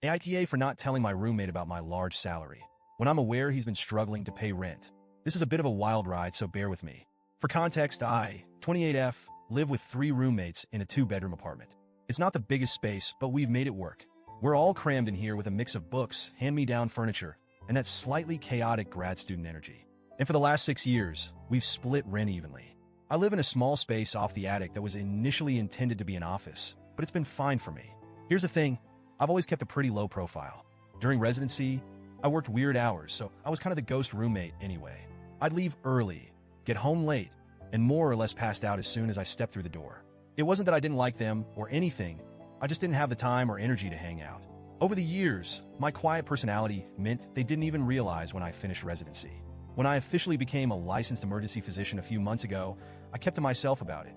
AITA for not telling my roommate about my large salary, when I'm aware he's been struggling to pay rent. This is a bit of a wild ride, so bear with me. For context, I, 28F, live with 3 roommates in a 2-bedroom apartment. It's not the biggest space, but we've made it work. We're all crammed in here with a mix of books, hand-me-down furniture, and that slightly chaotic grad student energy. And for the last 6 years, we've split rent evenly. I live in a small space off the attic that was initially intended to be an office, but it's been fine for me. Here's the thing, I've always kept a pretty low profile. During residency, I worked weird hours, so I was kind of the ghost roommate anyway. I'd leave early, get home late, and more or less passed out as soon as I stepped through the door. It wasn't that I didn't like them or anything, I just didn't have the time or energy to hang out. Over the years, my quiet personality meant they didn't even realize when I finished residency. When I officially became a licensed emergency physician a few months ago, I kept to myself about it.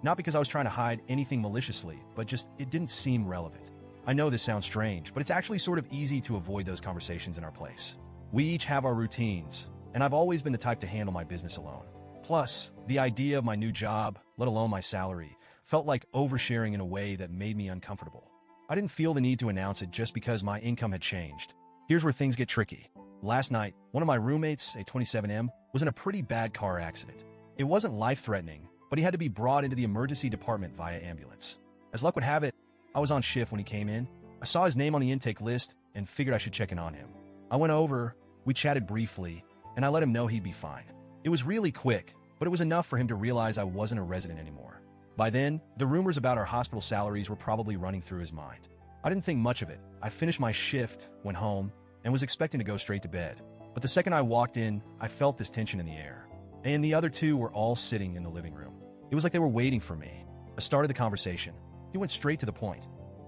Not because I was trying to hide anything maliciously, but just it didn't seem relevant. I know this sounds strange, but it's actually sort of easy to avoid those conversations in our place. We each have our routines, and I've always been the type to handle my business alone. Plus, the idea of my new job, let alone my salary, felt like oversharing in a way that made me uncomfortable. I didn't feel the need to announce it just because my income had changed. Here's where things get tricky. Last night, one of my roommates, a 27M, was in a pretty bad car accident. It wasn't life-threatening, but he had to be brought into the emergency department via ambulance. As luck would have it, I was on shift when he came in. I saw his name on the intake list and figured I should check in on him. I went over, we chatted briefly, and I let him know he'd be fine. It was really quick, but it was enough for him to realize I wasn't a resident anymore. By then, the rumors about our hospital salaries were probably running through his mind. I didn't think much of it. I finished my shift, went home, and was expecting to go straight to bed. But the second I walked in, I felt this tension in the air. And the other 2 were all sitting in the living room. It was like they were waiting for me. I started the conversation. He went straight to the point.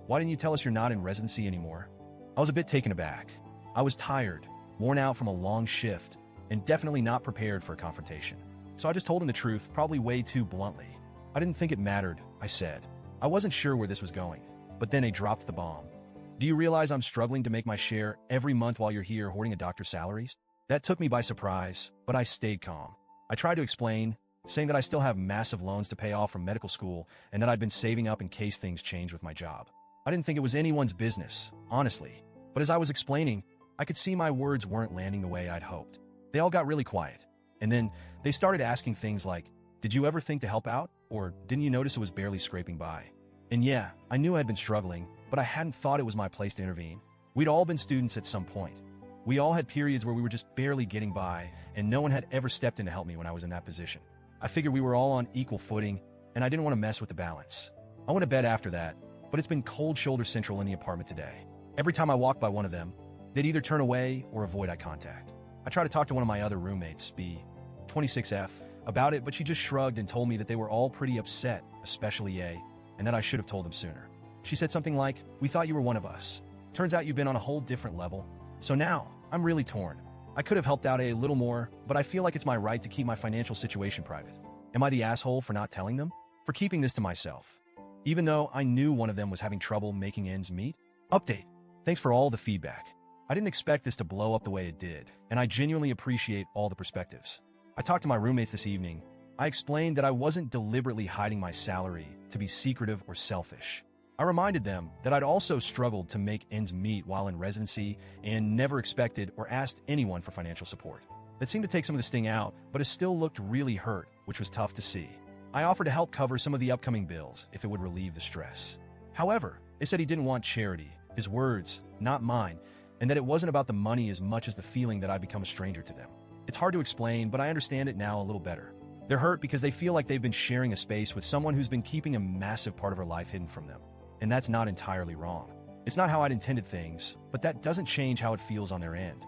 Why didn't you tell us you're not in residency anymore? I was a bit taken aback. I was tired, worn out from a long shift, and definitely not prepared for a confrontation. So I just told him the truth, probably way too bluntly. I didn't think it mattered, I said. I wasn't sure where this was going, but then they dropped the bomb. Do you realize I'm struggling to make my share every month while you're here hoarding a doctor's salaries? That took me by surprise, but I stayed calm. I tried to explain, saying that I still have massive loans to pay off from medical school and that I'd been saving up in case things changed with my job. I didn't think it was anyone's business, honestly. But as I was explaining, I could see my words weren't landing the way I'd hoped. They all got really quiet. And then they started asking things like, did you ever think to help out? Or didn't you notice it was barely scraping by? And yeah, I knew I'd been struggling, but I hadn't thought it was my place to intervene. We'd all been students at some point. We all had periods where we were just barely getting by, and no one had ever stepped in to help me when I was in that position. I figured we were all on equal footing, and I didn't want to mess with the balance. I went to bed after that, but it's been cold shoulder central in the apartment today. Every time I walked by one of them, they'd either turn away or avoid eye contact. I tried to talk to one of my other roommates, B, 26F, about it, but she just shrugged and told me that they were all pretty upset, especially A, and that I should have told them sooner. She said something like, we thought you were one of us. Turns out you've been on a whole different level. So now, I'm really torn. I could have helped out a little more, but I feel like it's my right to keep my financial situation private. Am I the asshole for not telling them? For keeping this to myself? Even though I knew one of them was having trouble making ends meet? Update. Thanks for all the feedback. I didn't expect this to blow up the way it did, and I genuinely appreciate all the perspectives. I talked to my roommates this evening. I explained that I wasn't deliberately hiding my salary to be secretive or selfish. I reminded them that I'd also struggled to make ends meet while in residency and never expected or asked anyone for financial support. That seemed to take some of the sting out, but it still looked really hurt, which was tough to see. I offered to help cover some of the upcoming bills if it would relieve the stress. However, they said he didn't want charity, his words, not mine, and that it wasn't about the money as much as the feeling that I'd become a stranger to them. It's hard to explain, but I understand it now a little better. They're hurt because they feel like they've been sharing a space with someone who's been keeping a massive part of her life hidden from them. And that's not entirely wrong. It's not how I'd intended things, but that doesn't change how it feels on their end.